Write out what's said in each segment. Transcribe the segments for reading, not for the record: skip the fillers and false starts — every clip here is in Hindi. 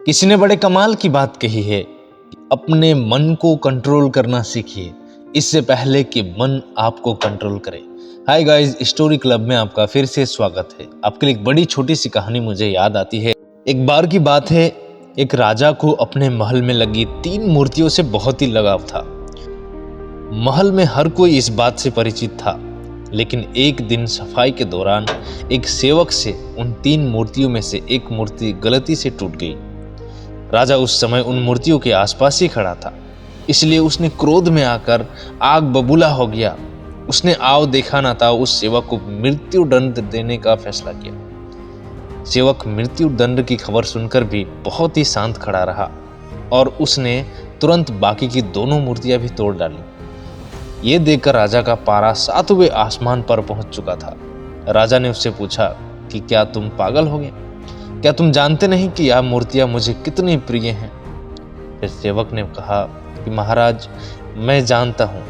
किसी ने बड़े कमाल की बात कही है कि अपने मन को कंट्रोल करना सीखिए इससे पहले कि मन आपको कंट्रोल करे। हाय गाइस, स्टोरी क्लब में आपका फिर से स्वागत है। आपके लिए एक बड़ी छोटी सी कहानी मुझे याद आती है। एक बार की बात है, एक राजा को अपने महल में लगी 3 मूर्तियों से बहुत ही लगाव था। महल में हर कोई इस बात से परिचित था, लेकिन एक दिन सफाई के दौरान एक सेवक से उन 3 मूर्तियों में से एक मूर्ति गलती से टूट गई। राजा उस समय उन मूर्तियों के आसपास ही खड़ा था, इसलिए उसने क्रोध में आकर आग बबूला हो गया। उसने आव देखा ना था उस सेवक को मृत्यु दंड देने का फैसला किया। सेवक मृत्यु दंड की खबर सुनकर भी बहुत ही शांत खड़ा रहा और उसने तुरंत बाकी की दोनों मूर्तियां भी तोड़ डाली। ये देखकर राजा का पारा 7वें आसमान पर पहुंच चुका था। राजा ने उससे पूछा कि क्या तुम पागल हो गए? क्या तुम जानते नहीं कि यह मूर्तियां मुझे कितनी प्रिय हैं? फिर सेवक ने कहा कि महाराज, मैं जानता हूं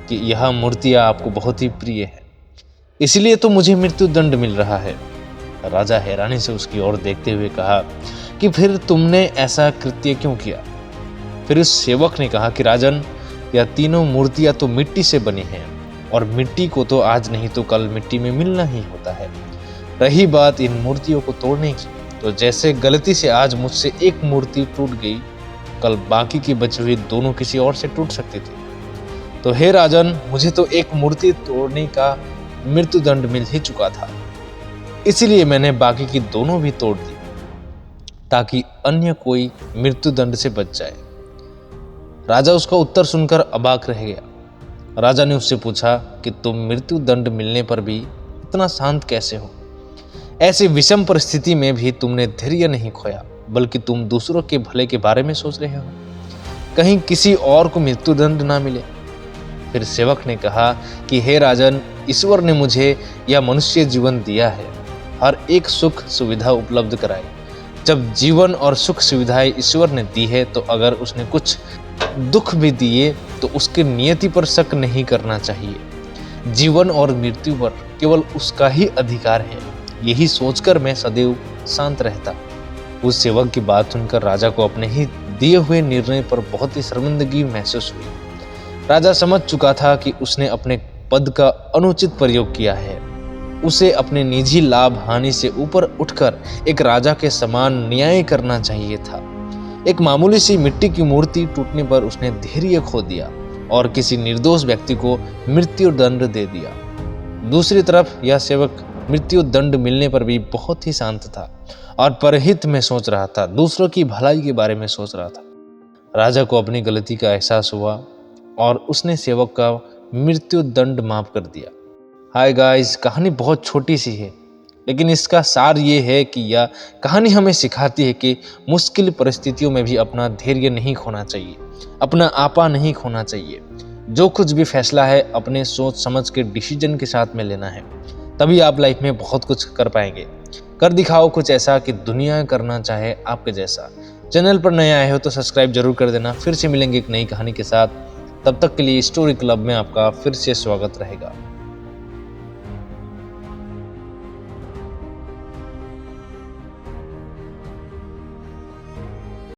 कि यह मूर्तियां आपको बहुत ही प्रिय है, इसलिए तो मुझे मृत्यु दंड मिल रहा है। राजा हैरानी से उसकी ओर देखते हुए कहा कि फिर तुमने ऐसा कृत्य क्यों किया? फिर उस सेवक ने कहा कि राजन, यह तीनों मूर्तियां तो मिट्टी से बनी हैं और मिट्टी को तो आज नहीं तो कल मिट्टी में मिलना ही होता है। रही बात इन मूर्तियों को तोड़ने की, तो जैसे गलती से आज मुझसे एक मूर्ति टूट गई, कल बाकी की बची हुई दोनों किसी और से टूट सकती थी। तो हे राजन, मुझे तो एक मूर्ति तोड़ने का मृत्यु दंड मिल ही चुका था, इसीलिए मैंने बाकी की दोनों भी तोड़ दी ताकि अन्य कोई मृत्यु दंड से बच जाए। राजा उसका उत्तर सुनकर अबाक रह गया। राजा ने उससे पूछा कि तुम मृत्यु दंड मिलने पर भी इतना शांत कैसे हो? ऐसी विषम परिस्थिति में भी तुमने धैर्य नहीं खोया, बल्कि तुम दूसरों के भले के बारे में सोच रहे हो, कहीं किसी और को मृत्युदंड ना मिले। फिर सेवक ने कहा कि हे राजन, ईश्वर ने मुझे यह मनुष्य जीवन दिया है, हर एक सुख सुविधा उपलब्ध कराई। जब जीवन और सुख सुविधाएं ईश्वर ने दी है, तो अगर उसने कुछ दुख भी दिए तो उसके नियति पर शक नहीं करना चाहिए। जीवन और मृत्यु पर केवल उसका ही अधिकार है, यही सोचकर मैं सदैव शांत रहता। उस सेवक की बात सुनकर राजा को अपने ही दिए हुए निर्णय पर बहुत ही शर्मिंदगी महसूस हुई। राजा समझ चुका था कि उसने अपने पद का अनुचित प्रयोग किया है। उसे अपने निजी लाभ हानि से ऊपर उठकर एक राजा के समान न्याय करना चाहिए था। एक मामूली सी मिट्टी की मूर्ति टूटने पर उसने धैर्य खो दिया और किसी निर्दोष व्यक्ति को मृत्यु दंड दे दिया। दूसरी तरफ यह सेवक मृत्यु दंड मिलने पर भी बहुत ही शांत था और परहित में सोच रहा था, दूसरों की भलाई के बारे में सोच रहा था। राजा को अपनी गलती का एहसास हुआ और उसने सेवक का मृत्यु दंड माफ कर दिया। हाय गाइस, कहानी बहुत छोटी सी है, लेकिन इसका सार ये है कि यह कहानी हमें सिखाती है कि मुश्किल परिस्थितियों में भी अपना धैर्य नहीं खोना चाहिए, अपना आपा नहीं खोना चाहिए। जो कुछ भी फैसला है अपने सोच समझ के डिसीजन के साथ में लेना है, तभी आप लाइफ में बहुत कुछ कर पाएंगे। कर दिखाओ कुछ ऐसा कि दुनिया करना चाहे आपके जैसा। चैनल पर नए आए हो तो सब्सक्राइब जरूर कर देना। फिर से मिलेंगे एक नई कहानी के साथ। तब तक के लिए स्टोरी क्लब में आपका फिर से स्वागत रहेगा।